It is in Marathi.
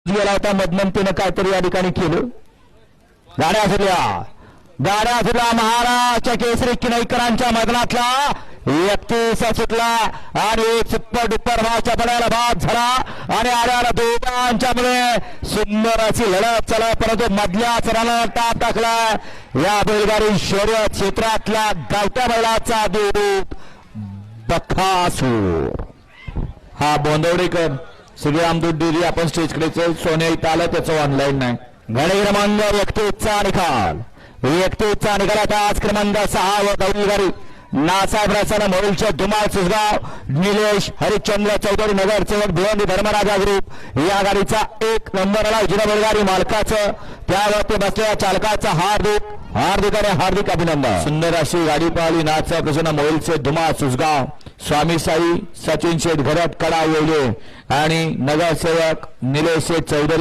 गेला होता मधनंतीनं काहीतरी या ठिकाणी केलं. गाड्या सुटल्या महाराष्ट्र केसरी किनईकरांच्या मैदानातला 31 सुटला आणि एक सुपर डुपर भावच्या पडायला बाद झाला आणि आल्याला दोघांच्यामुळे सुंदर अशी लढत चला, परंतु मधल्या चराला ताप टाकला. या बैलगाडी शर्यत क्षेत्रातला गावत्या बैलाचा देवदूत बकासूर हा बोंदवडेकर श्रीराम दूध डेअरी. आपण स्टेजकडे सोन्या इथं आलं, त्याचं ऑनलाईन नाही. गाडी क्रमांक 31चा निकाल 31चा निकाल आता आज क्रमांक 6 व बैलगाडी नासाहेब रसाना मोरुलचे धुमाळ सुसगाव निलेश हरिश्चंद्र चौधरी नगर सेवक भिवंडी धर्मराजा ग्रुप या गाडीचा 1 नंबरला उजव्या बैलगाडी मालकाचं त्यावरती बसलेल्या चालकाचं हार्दिक अभिनंदन. सुंदर अशी गाडी पाहिली नाथसाहेब रसाना मोरुलचे धुमाळ सुसगाव स्वामी साई सचिन शेठ घरट कडा येवले आणि नगरसेवक निलेश शेठ चौधरी.